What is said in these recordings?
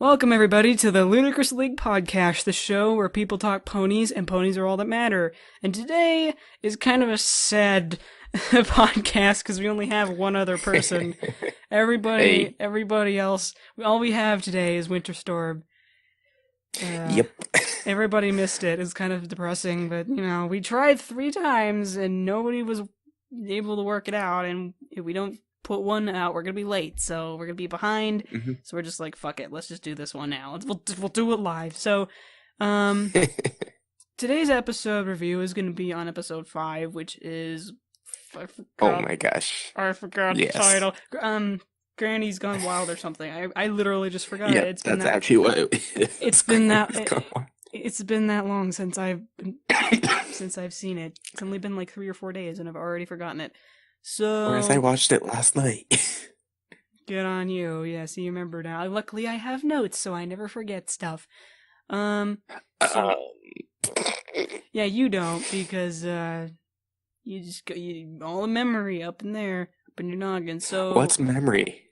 Welcome, everybody, to the Ludicrous League podcast, the show where people talk ponies and ponies are all that matter. And today is kind of a sad podcast because we only have one other person. Hey, Everybody else, all we have today is Winter Storm. yep. Everybody missed it. It's kind of depressing, but, we tried 3 times and nobody was able to work it out, and if we don't put one out, we're gonna be late, so we're gonna be behind. hmm So we're just like, fuck it, let's just do this one now. We'll do it live. So, um, today's episode review is gonna be on episode 5, which is Oh my gosh. I forgot the Yes. title. Granny's Gone Wild or something. I literally just forgot it. Yep, that's actually what it is. It's It's been Grannies that Come On. it's been that long since I've seen it. It's only been like 3 or 4 days, and I've already forgotten it. Whereas I So watched it last night. good on you. Yes, you remember now. Luckily, I have notes, so I never forget stuff. Um, Um, so yeah, you don't because you just got all the memory up in there, up in your noggin. So what's memory?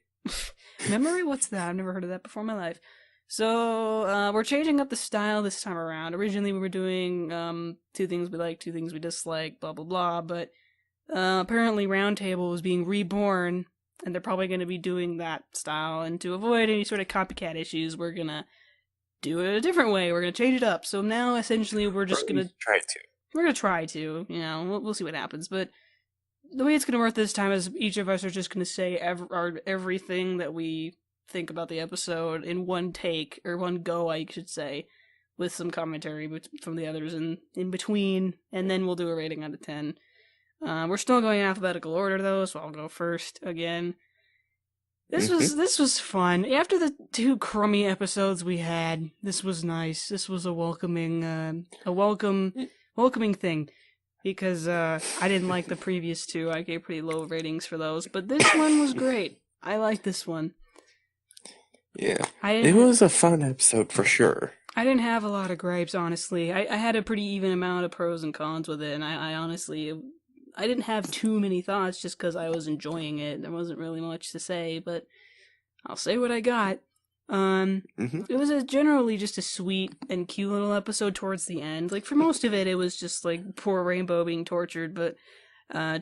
memory, what's that? I've never heard of that before in my life. So we're changing up the style this time around. Originally, we were doing 2 things we like, 2 things we dislike, blah blah blah. But apparently, Roundtable was being reborn, and they're probably going to be doing that style. And to avoid any sort of copycat issues, we're gonna do it a different way. We're gonna change it up. So now, essentially, we're Or just at gonna least try to. we're gonna try to, we'll see what happens. But the way it's gonna work this time is each of us are just gonna say everything that we think about the episode in one take or one go, I should say, with some commentary from the others in between, and then we'll do a rating out of 10. We're still going in alphabetical order though, so I'll go first again. This hmm was this was fun. After the 2 crummy episodes we had, this was nice. This was a welcoming thing because I didn't like the previous 2. I gave pretty low ratings for those, but this one was great. I like this one. Yeah. I It didn't ha- was a fun episode for sure. I didn't have a lot of gripes, honestly. I had a pretty even amount of pros and cons with it, and I honestly I didn't have too many thoughts just because I was enjoying it. There wasn't really much to say, but I'll say what I got. hmm It was generally just a sweet and cute little episode towards the end. Like for most of it, it was just like poor Rainbow being tortured, but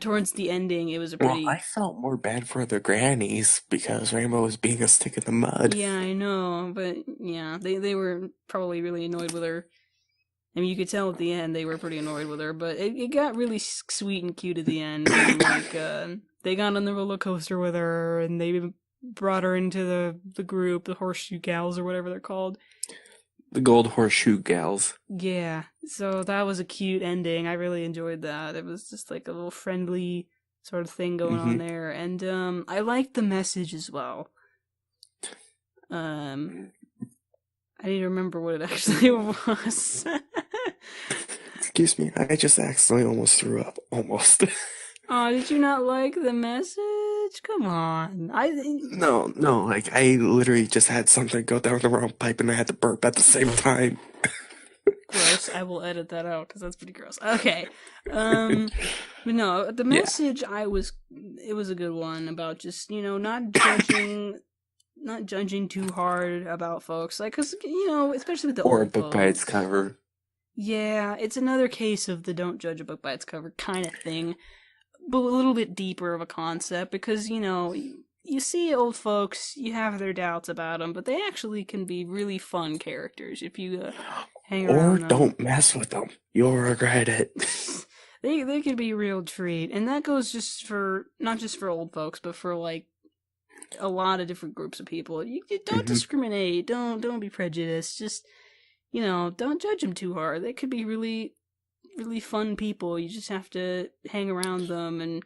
towards the ending, it was a Well, I pretty. felt more bad for the grannies because Rainbow was being a stick in the mud. Yeah, I know, but yeah, they were probably really annoyed with her. I mean, you could tell at the end they were pretty annoyed with her, but it got really sweet and cute at the end. And, like, they got on the roller coaster with her, and they brought her into the group, the Horseshoe Gals or whatever they're called. The gold horseshoe gals. Yeah, so that was a cute ending. I really enjoyed that. It was just like a little friendly sort of thing going on hmm there, and I liked the message as well. Um, I need to remember what it actually was. Excuse me, I just accidentally almost threw up. Almost. Oh, did you not like the message? Come on. No, no, like I literally just had something go down the wrong pipe and I had to burp at the same time. Gross. I will edit that out because that's pretty gross. Okay. Um, but no, the Yeah. message it was a good one about just, not judging too hard about folks. Like, cause, especially with the Or a old book by its folks. cover. Yeah, it's another case of the don't judge a book by its cover kind of thing, but a little bit deeper of a concept because, you see old folks, you have their doubts about them, but they actually can be really fun characters if you hang Or around them. don't mess with them. You'll regret it. They can be a real treat, and that goes just for not just for old folks, but for like a lot of different groups of people. You don't hmm discriminate, don't be prejudiced. Just don't judge them too hard. They could be really really fun people. You just have to hang around them and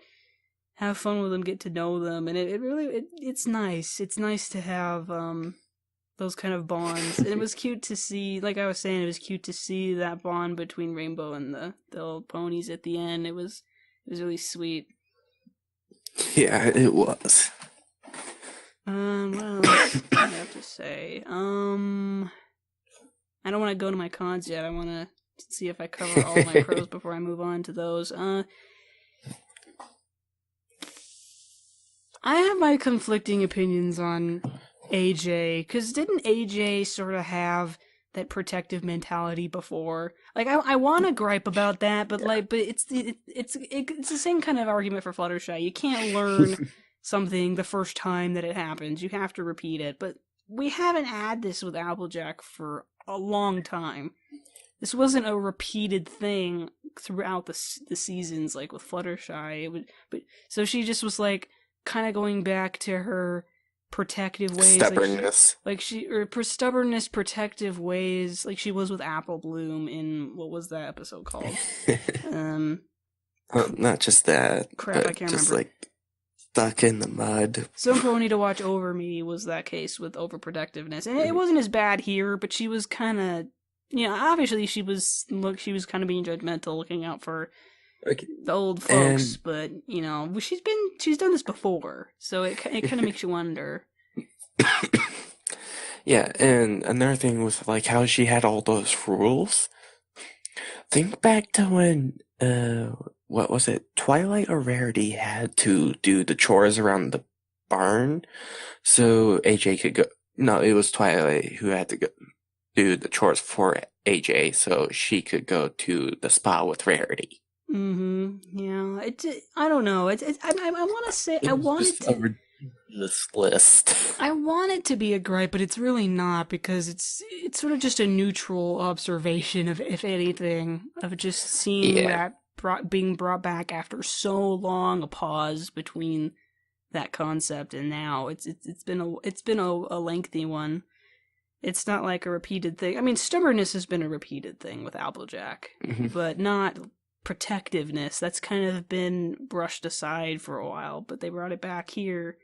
have fun with them, get to know them, and it's nice. It's nice to have those kind of bonds. And it was cute to see, like I was saying, it was cute to see that bond between Rainbow and the old ponies at the end. It was really sweet. Yeah, it was. What else do I have to say? I don't want to go to my cons yet. I want to see if I cover all my pros before I move on to those. I have my conflicting opinions on AJ, because didn't AJ sort of have that protective mentality before? Like, I want to gripe about that, but Yeah. like, but it's the same kind of argument for Fluttershy. You can't learn something the first time that it happens. You have to repeat it. But we haven't had this with Applejack for a long time. This wasn't a repeated thing throughout the seasons, like with Fluttershy. But so she just was like kind of going back to her protective ways, Stubbornness. stubbornness, protective ways, like she was with Apple Bloom in what was that episode called? Um, Not just that, Crap, I but can't just remember. like stuck in the mud. Some Pony to Watch Over Me was that case with overprotectiveness, and it wasn't as bad here, but she was kind of, obviously she was kind of being judgmental, looking out for Okay. the old folks, And but she's done this before, so it kind of makes you wonder. yeah, and another thing was like how she had all those rules. Think back to when what was it? Twilight or Rarity had to do the chores around the barn so AJ could go. No, it was Twilight who had to go do the chores for AJ so she could go to the spa with Rarity. Yeah. I don't know. I want to say It was just a ridiculous list. I want it to be a gripe, but it's really not because it's sort of just a neutral observation of, if anything, of just seeing Yeah. that being brought back after so long a pause between that concept and now. It's been a lengthy one. It's not like a repeated thing. I mean, stubbornness has been a repeated thing with Applejack, Mhm. but not protectiveness. That's kind of been brushed aside for a while, but they brought it back here,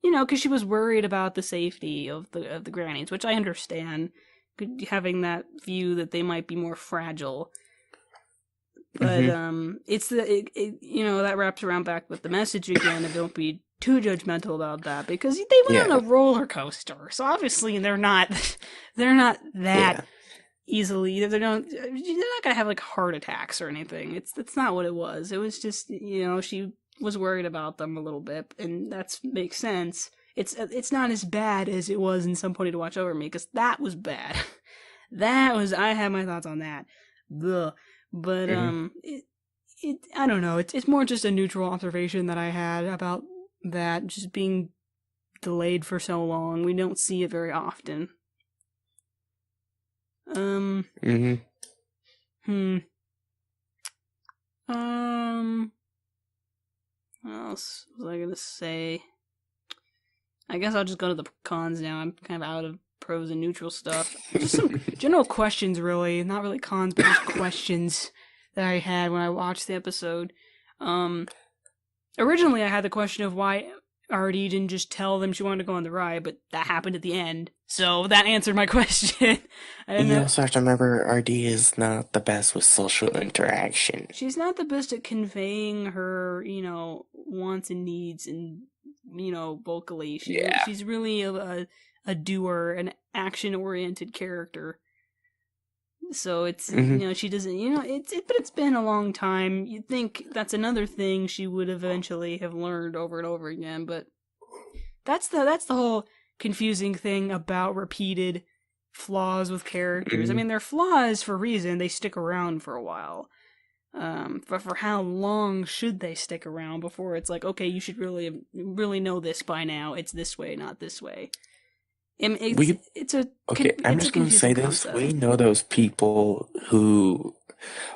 because she was worried about the safety of the Grannies, which I understand, having that view that they might be more fragile. But Mhm. it's that wraps around back with the message again of don't be too judgmental about that because they went on Yeah. a roller coaster, so obviously they're not they're not that Yeah. easily. They're not gonna have like heart attacks or anything. That's not what it was. It was just she was worried about them a little bit, and that makes sense. It's not as bad as it was in Some Pony to Watch Over Me because that was bad. I have my thoughts on that. Ugh. But Mhm. I don't know. It's more just a neutral observation that I had about that just being delayed for so long. We don't see it very often. Mhm. Hmm. Um. What else was I gonna say? I guess I'll just go to the cons now. I'm kind of out of pros and neutral stuff. Just some general questions, really. Not really cons, but just questions that I had when I watched the episode. Um, Originally, I had the question of why Artie didn't just tell them she wanted to go on the ride, but that happened at the end. So that answered my question. I didn't You know. also have to remember RD is not the best with social interaction. She's not the best at conveying her, wants and needs and, vocally. Yeah. She's really a doer, an action oriented character. So it's Mhm. she doesn't but it's been a long time. You'd think that's another thing she would eventually have learned over and over again, but that's the whole confusing thing about repeated flaws with characters. I Mhm. mean, they're flaws for a reason. They stick around for a while. But for how long should they stick around before it's like, okay, you should really know this by now. It's this way, not this way. It's We it's a Okay, I'm it's a just gonna confusing say this. concept. We know those people who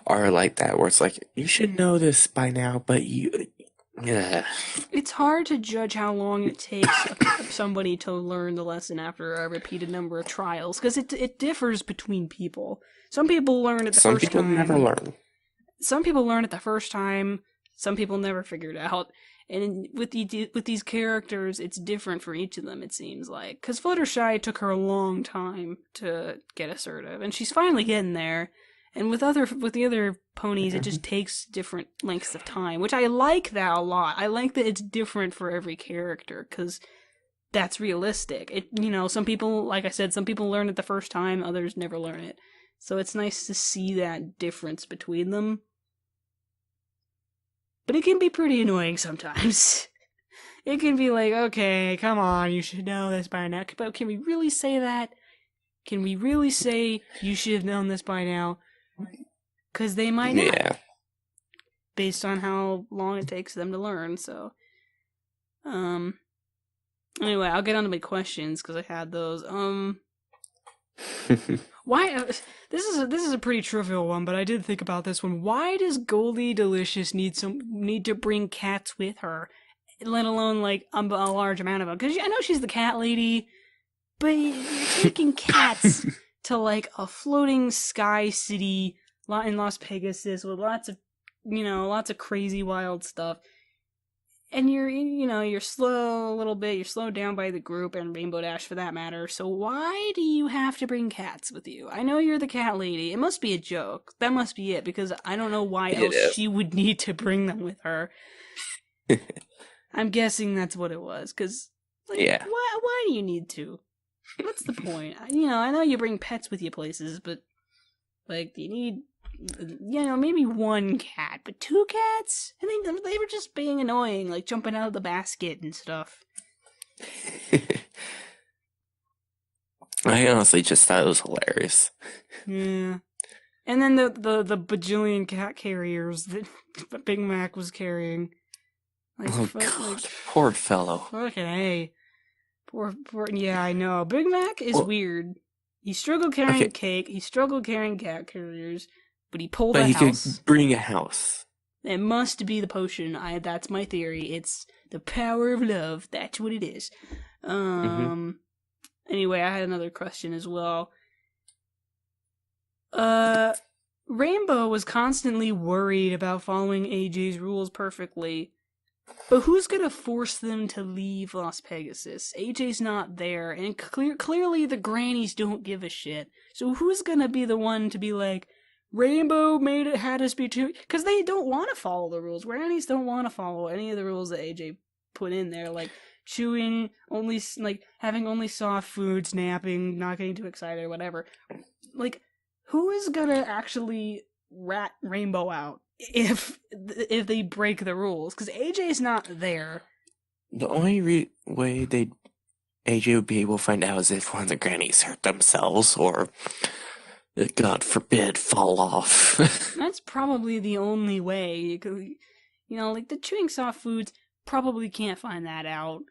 are like that, where it's like, you should know this by now, but yeah. It's hard to judge how long it takes somebody to learn the lesson after a repeated number of trials because it differs between people. Some people learn it the Some first people never time. learn. Some people learn it the first time. Some people never figure it out. And with these characters, it's different for each of them. It seems like because Fluttershy took her a long time to get assertive, and she's finally getting there. And with the other ponies, it Mhm. just takes different lengths of time, which I like that a lot. I like that it's different for every character because that's realistic. Some people, like I said, some people learn it the first time, others never learn it. So it's nice to see that difference between them. But it can be pretty annoying sometimes. it can be like, okay, come on, you should know this by now. But can we really say that? Can we really say you should have known this by now? Because they might not, Yeah. based on how long it takes them to learn. So, um, anyway, I'll get on to my questions because I had those. Why? This is a pretty trivial one, but I did think about this one. Why does Goldie Delicious need to bring cats with her, let alone like a large amount of them? Because I know she's the cat lady, but you're taking cats to like a floating sky city in Las Pegasus with lots of crazy wild stuff. And you're slow a little bit. You're slowed down by the group and Rainbow Dash for that matter. So why do you have to bring cats with you? I know you're the cat lady. It must be a joke. That must be it because I don't know why It else is. she would need to bring them with her. I'm guessing that's what it was. Because like, Yeah. why do you need to? What's the point? I know you bring pets with you places, but like, do you need maybe one cat, but two cats? I think they were just being annoying, like jumping out of the basket and stuff. I honestly just thought it was hilarious. Yeah. And then the bajillion cat carriers that Big Mac was carrying. Like, Oh God, poor fellow. Fucking A. Poor, yeah, I know. Big Mac is weird. He struggled carrying cake, he struggled carrying cat carriers, but he pulled a he house. could bring a house. It must be the potion. That's my theory. It's the power of love. That's what it is. Anyway, I had another question as well. Rainbow was constantly worried about following AJ's rules perfectly. But who's gonna force them to leave Las Pegasus? AJ's not there, and clearly the Grannies don't give a shit. So who's gonna be the one to be like, Rainbow had us be too... Because they don't want to follow the rules. Grannies don't want to follow any of the rules that AJ put in there, like chewing, having only soft foods, napping, not getting too excited, or whatever. Like, who is gonna actually rat Rainbow out if they break the rules? Because AJ's not there. The only way AJ would be able to find out is if one of the Grannies hurt themselves or, God forbid, fall off. That's probably the only way. Like the chewing soft foods probably can't find that out.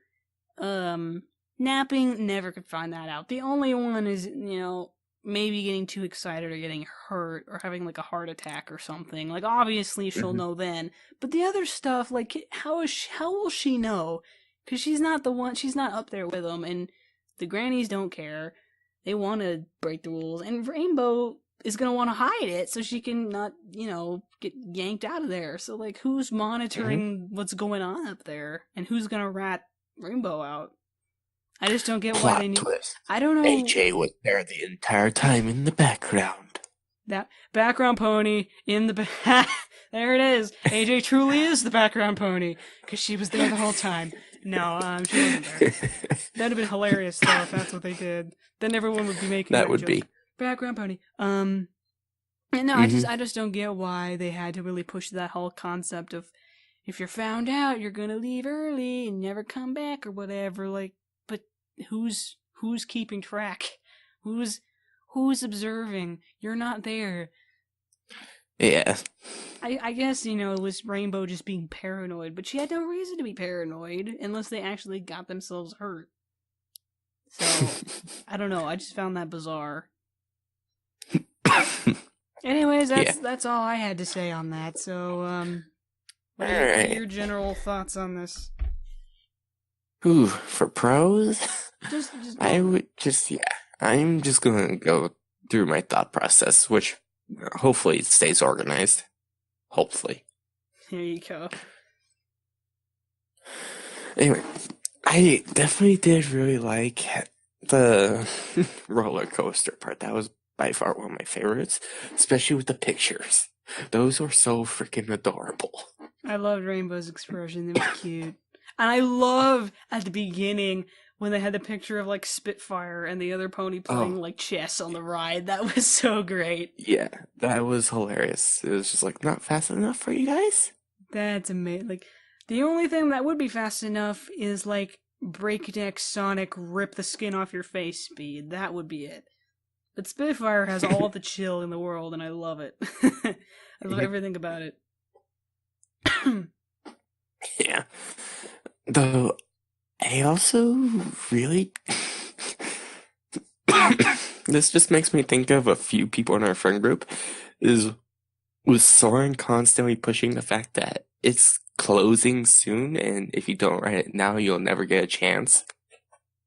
Napping never could find that out. The only one is, maybe getting too excited or getting hurt or having like a heart attack or something. Like obviously she'll know then. But the other stuff, like how will she know? Because she's not the one. She's not up there with them, and the Grannies don't care. They want to break the rules, and Rainbow is gonna want to hide it so she can not, get yanked out of there. So like, who's monitoring what's going on up there, and who's gonna rat Rainbow out? I just don't get why they need... twist. I don't know. AJ was there the entire time in the background. That background pony in the back. There it is. AJ truly is the background pony because she was there the whole time. No, she wasn't there. That'd have been hilarious though if that's what they did. Then everyone would be making that would joke. be Background pony. And no, I just don't get why they had to really push that whole concept of if you're found out, you're gonna leave early and never come back or whatever. Like, but who's keeping track? Who's observing? You're not there. Yeah. I guess, it was Rainbow just being paranoid, but she had no reason to be paranoid unless they actually got themselves hurt. So, I don't know. I just found that bizarre. Anyways, that's all I had to say on that. So, what are your general thoughts on this? Ooh, for pros? Just I'm just gonna go through my thought process, which hopefully it stays organized. Hopefully. There you go. Anyway, I definitely did really like the roller coaster part. That was by far one of my favorites, especially with the pictures. Those were so freaking adorable. I loved Rainbow's expression. It was cute. And I loved at the beginning when they had the picture of like Spitfire and the other pony playing like chess on the ride. That was so great. Yeah, that was hilarious. It was just like not fast enough for you guys. That's amazing. Like The only thing that would be fast enough is like breakneck Sonic rip the skin off your face speed. That would be it. But Spitfire has all the chill in the world, and I love it. I love everything about it. Yeah. Though, I also really. This just makes me think of a few people in our friend group. Was Soren constantly pushing the fact that it's closing soon, and if you don't write it now, you'll never get a chance?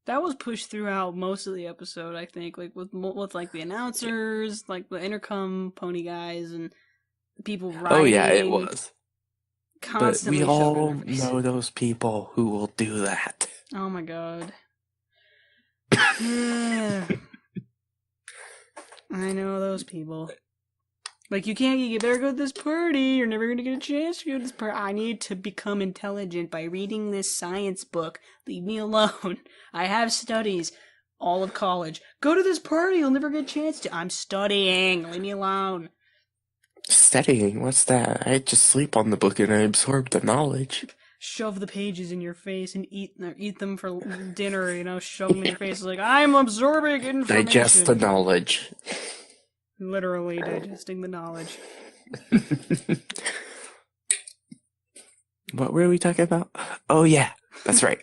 That was pushed throughout most of the episode, I think, like with like the announcers, like the intercom pony guys, and people Oh yeah, it writing, was. But we constantly shoved in all their face. know those people who will do that. Oh my god. I know those people. Like, you better go to this party, you're never gonna get a chance to go to this party. I need to become intelligent by reading this science book. Leave me alone. I have studies. All of college. Go to this party, you'll never get a chance to. I'm studying. Leave me alone. Studying? What's that? I just sleep on the book and I absorb the knowledge. Shove the pages in your face and eat them for dinner, shove them in your face. Like, I'm absorbing information. Digest the knowledge. Literally digesting the knowledge. What were we talking about? Oh yeah, that's right.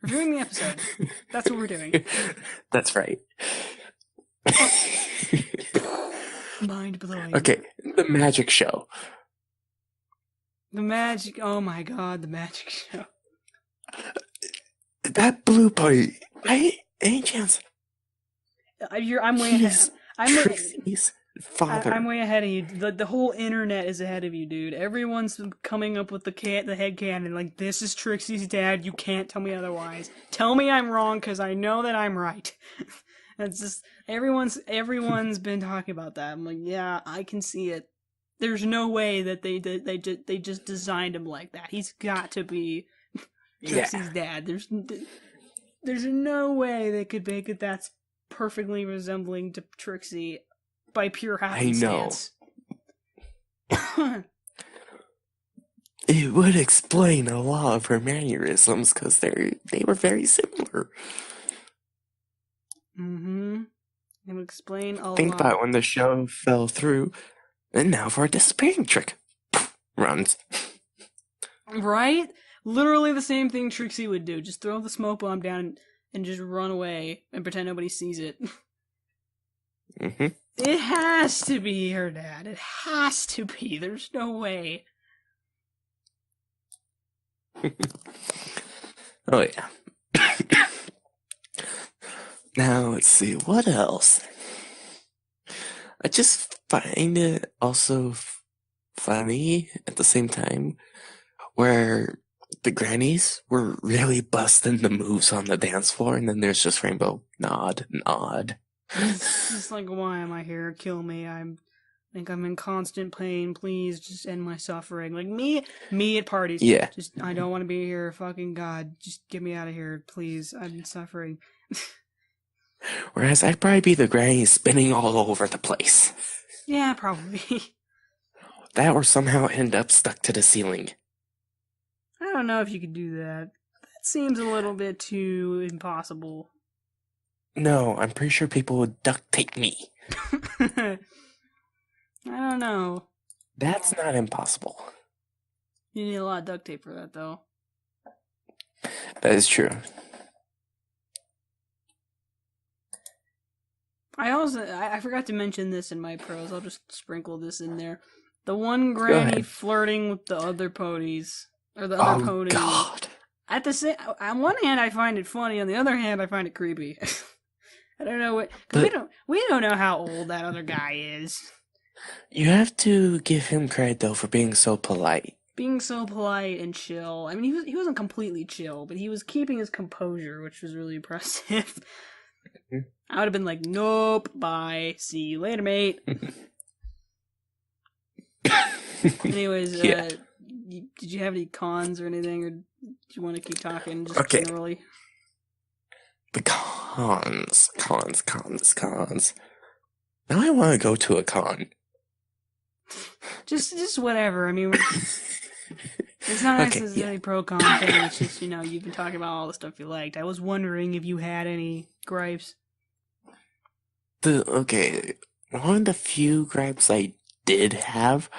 Reviewing the episode. That's what we're doing. That's right. Mind blowing. Okay, the magic show. The magic. Oh my god, the magic show. That blue boy. Any chance? I'm way ahead. Trixie's father. I'm way ahead of you. The whole internet is ahead of you, dude. Everyone's coming up with the headcanon. Like, this is Trixie's dad. You can't tell me otherwise. Tell me I'm wrong, because I know that I'm right. That's just everyone's been talking about that. I'm like, yeah, I can see it. There's no way that they just designed him like that. He's got to be Trixie's dad. There's no way they could make it that's perfectly resembling to Trixie by pure happenstance. I know. It would explain a lot of her mannerisms because they were very similar. Mm-hmm. It would explain a lot. Think about when the show fell through, and now for a disappearing trick. Runs. Right? Literally the same thing Trixie would do. Just throw the smoke bomb down and just run away and pretend nobody sees it. Mm-hmm. It has to be her dad. It has to be. There's no way. Oh yeah. Now let's see, what else? I just find it also funny at the same time where the Grannies were really busting the moves on the dance floor, and then there's just Rainbow nod. It's just like, why am I here? Kill me. I think I'm in constant pain. Please just end my suffering. Like me at parties. Yeah. Just, I don't want to be here. Fucking God. Just get me out of here. Please. I'm suffering. Whereas I'd probably be the Granny spinning all over the place. Yeah, probably. That or somehow end up stuck to the ceiling. I don't know if you could do that. That seems a little bit too impossible. No, I'm pretty sure people would duct tape me. I don't know. That's not impossible. You need a lot of duct tape for that, though. That is true. I forgot to mention this in my pros. I'll just sprinkle this in there. The one Granny flirting with the other ponies. Or the other ponies. Oh, God. On one hand, I find it funny. On the other hand, I find it creepy. I don't know what... Because we don't know how old that other guy is. You have to give him credit, though, for being so polite. Being so polite and chill. I mean, he wasn't completely chill, but he was keeping his composure, which was really impressive. I would have been like, nope, bye, see you later, mate. Anyways, yeah. Did you have any cons or anything, or do you want to keep talking just generally? The cons. Now I want to go to a con. Just whatever. I mean, It's not Okay, yeah. necessarily pro-con thing. It's just, you've been talking about all the stuff you liked. I was wondering if you had any gripes. Okay, one of the few gripes I did have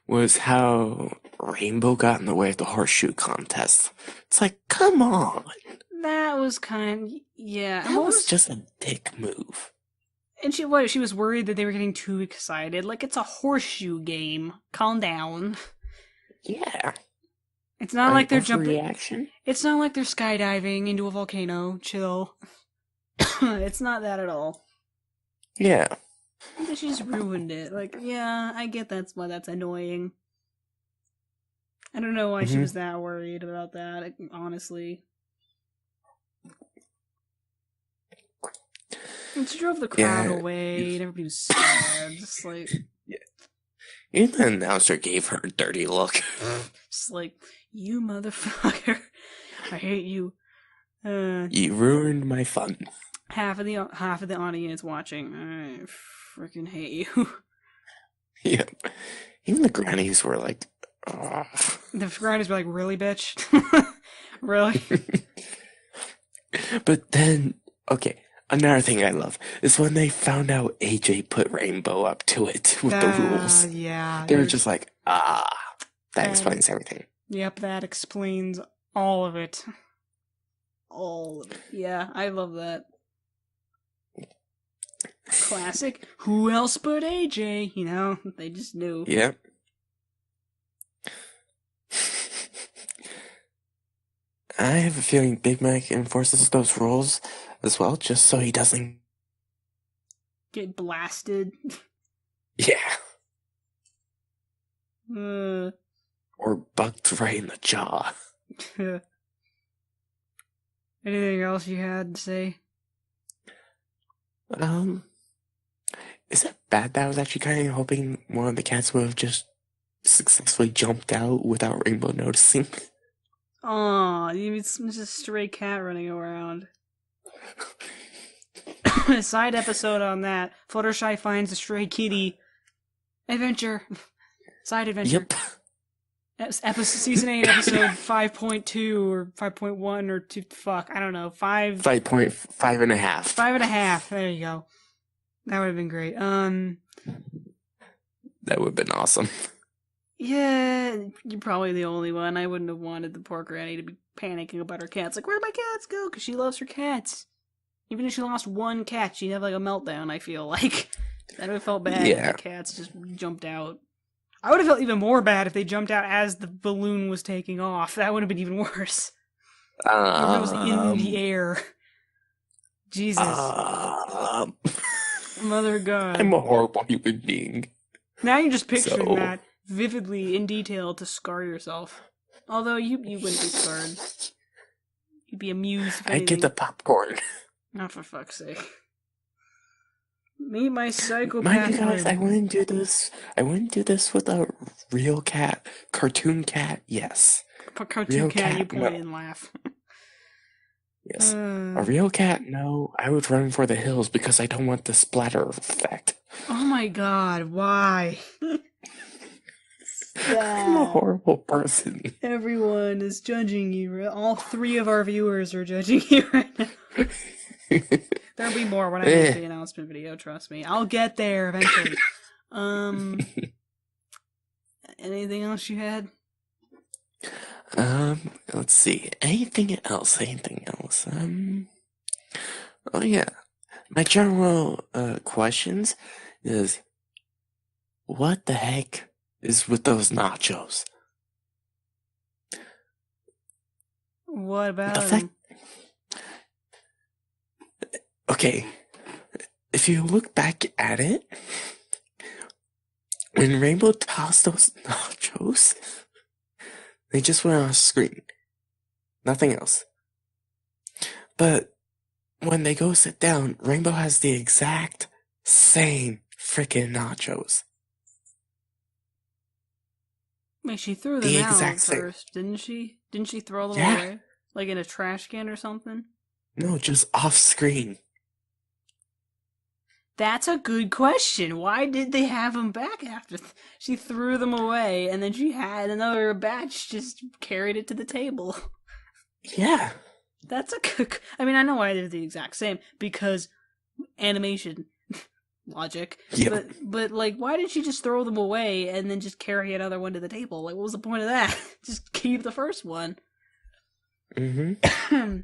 was how Rainbow got in the way of the horseshoe contest. It's like, come on. That was yeah. And That what was was, just a dick move. and she was worried that they were getting too excited. Like, it's a horseshoe game. Calm down. Yeah. It's not An like they're jumping. overreaction? It's not like they're skydiving into a volcano. Chill. It's not that at all. Yeah. She just ruined it. Like, yeah, I get that's why that's annoying. I don't know why she hmm was that worried about that, honestly. And she drove the crowd Yeah. away, and everybody was sad. Just like, Yeah. Even the announcer gave her a dirty look. just like, you motherfucker. I hate you. You ruined my fun. Half of the audience watching. I freaking hate you. Yeah. Even the grannies were like, oh. The writers were like, really, bitch? Really? But then, okay, another thing I love is when they found out AJ put Rainbow up to it with the rules. Yeah. They were just like, that That, explains everything. Yep, that explains all of it. All of it. Yeah, I love that. Classic. Who else but AJ? They just knew. Yep. I have a feeling Big Mac enforces those rules as well, just so he doesn't. Get blasted. Yeah. Uh, Or bucked right in the jaw. Anything else you had to say? Is it bad that I was actually kind of hoping one of the cats would have just successfully jumped out without Rainbow noticing? Aw, it's just a stray cat running around. Side episode on that. Fluttershy finds a stray kitty. Adventure. Side adventure. Yep. Season 8, episode 5.2 or 5.1 or 2. Fuck, I don't know. 5. 5.5 and a half. 5.5. There you go. That would have been great. That would have been awesome. Yeah, you're probably the only one. I wouldn't have wanted the poor granny to be panicking about her cats. Like, where'd my cats go? Because she loves her cats. Even if she lost one cat, she'd have like a meltdown, I feel like. I would have felt bad if the cats just jumped out. I would have felt even more bad if they jumped out as the balloon was taking off. That would have been even worse. If it was in the air. Jesus. Mother God. I'm a horrible human being. Now you're just picturing that vividly in detail to scar yourself. Although you wouldn't be scarred. You'd be amused. I'd get the popcorn. Not for fuck's sake. Meet my psychopath. Mind you guys, I wouldn't do this. I wouldn't do this with a real cat. Cartoon cat, yes. Cartoon real cat, you point no. And laugh. Yes. A real cat, no. I would run for the hills because I don't want the splatter effect. Oh my god, why? I'm a horrible person. Everyone is judging you. All 3 of our viewers are judging you right now. There'll be more when I make the announcement video, trust me. I'll get there eventually. Anything else you had? Let's see. Anything else? Oh yeah. My general questions is, what the heck is with those nachos? What about them? Okay, if you look back at it, when Rainbow tossed those nachos, they just went on screen. Nothing else. But when they go sit down, Rainbow has the exact same freaking nachos. Wait, she threw them out first, didn't she? Didn't she throw them away? Like in a trash can or something? No, just off screen. That's a good question. Why did they have them back after she threw them away, and then she had another batch just carried it to the table? Yeah. That's a good. I mean, I know why they did the exact same because animation logic. Yep. But like, why did she just throw them away and then just carry another one to the table? Like, what was the point of that? Just keep the first one. Mm-hmm.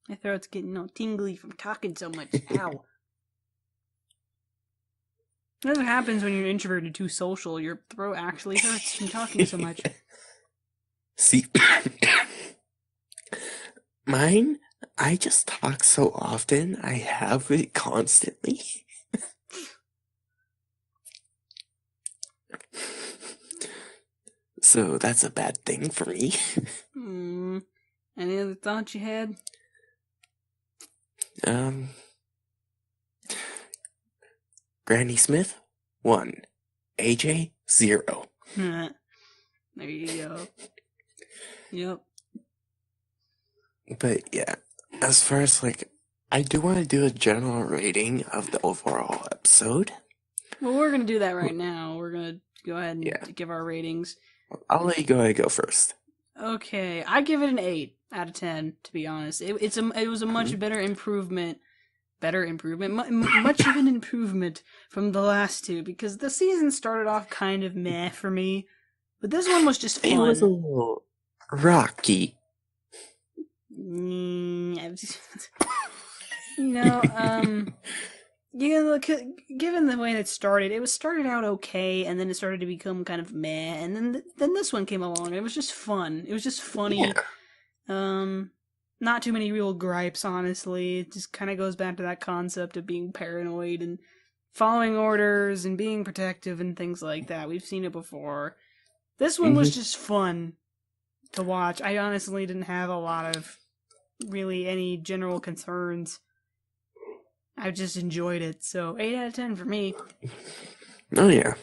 My throat's getting all tingly from talking so much. Ow. That's what happens when you're introverted too social. Your throat actually hurts from talking so much. See, mine, I just talk so often, I have it constantly. So that's a bad thing for me. Any other thoughts you had? Granny Smith, 1. AJ, 0. There you go. Yep. But yeah, as far as like, I do want to do a general rating of the overall episode. Well, we're gonna do that right now. We're gonna go ahead and give our ratings. I'll let you go ahead and go first. Okay, I give it an 8 out of 10. To be honest, it was a much better improvement. Much of an improvement from the last two because the season started off kind of meh for me, but this one was just fun. It was a little rocky. Look, given the way it started, it started out okay, and then it started to become kind of meh, and then this one came along, and it was just fun. It was just funny. Yeah. Not too many real gripes, honestly. It just kind of goes back to that concept of being paranoid and following orders and being protective and things like that. We've seen it before. This one was just fun to watch. I honestly didn't have a lot of really any general concerns. I just enjoyed it. So 8 out of 10 for me. Oh yeah.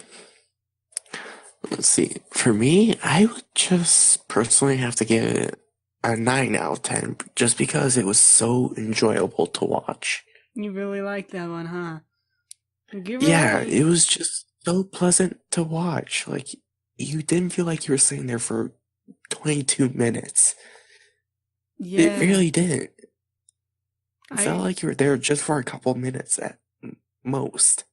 Let's see. For me, I would just personally have to give it a 9 out of 10 just because it was so enjoyable to watch. You really liked that one, huh? It was just so pleasant to watch. Like, you didn't feel like you were sitting there for 22 minutes. Yeah. It really didn't. It felt like you were there just for a couple minutes at most.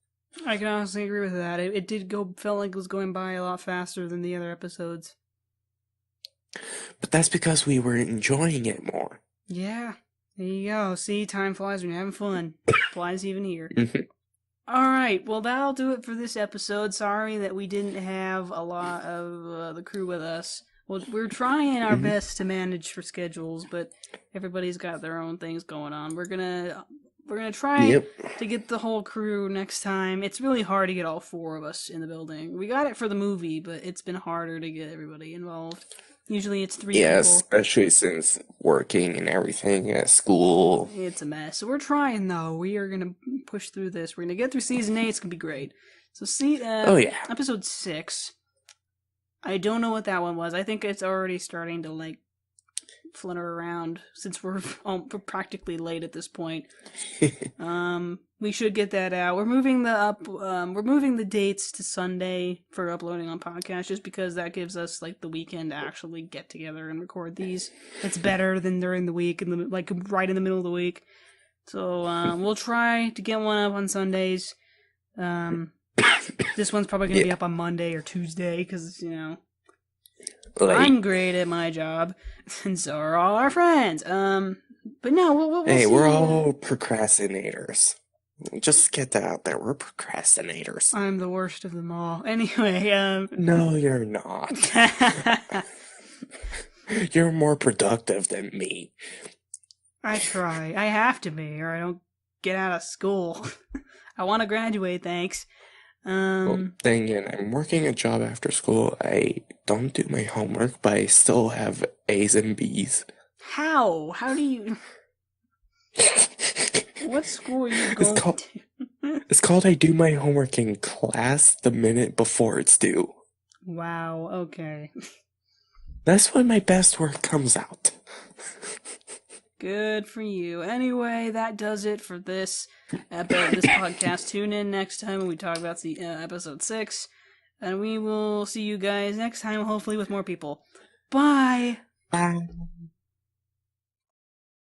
I can honestly agree with that. It felt like it was going by a lot faster than the other episodes. But that's because we were enjoying it more. Yeah. There you go. See, time flies when you're having fun. Flies even here. Alright, well that'll do it for this episode. Sorry that we didn't have a lot of the crew with us. Well, we're trying our best to manage for schedules, but everybody's got their own things going on. We're gonna try to get the whole crew next time. It's really hard to get all 4 of us in the building. We got it for the movie, but it's been harder to get everybody involved. Usually it's 3 people. Yeah, especially since working and everything at school. It's a mess. So we're trying, though. We are going to push through this. We're going to get through Season 8. It's going to be great. So Episode 6. I don't know what that one was. I think it's already starting to, like, flutter around since we're practically late at this point. We should get that out. We're moving the dates to Sunday for uploading on podcast just because that gives us like the weekend to actually get together and record these. It's better than during the week and like right in the middle of the week. So we'll try to get one up on Sundays. This one's probably going to be up on Monday or Tuesday because, I'm great at my job, and so are all our friends. But no, we'll hey, see. We're all procrastinators. Just get that out there. We're procrastinators. I'm the worst of them all. Anyway, No, you're not. You're more productive than me. I try. I have to be, or I don't get out of school. I want to graduate, thanks. Well, then again, I'm working a job after school. I don't do my homework, but I still have A's and B's. How? How do you... What school are you going to? It's called I do my homework in class the minute before it's due. Wow, okay. That's when my best work comes out. Good for you. Anyway, that does it for this this podcast. Tune in next time when we talk about the episode 6. And we will see you guys next time, hopefully with more people. Bye! Bye.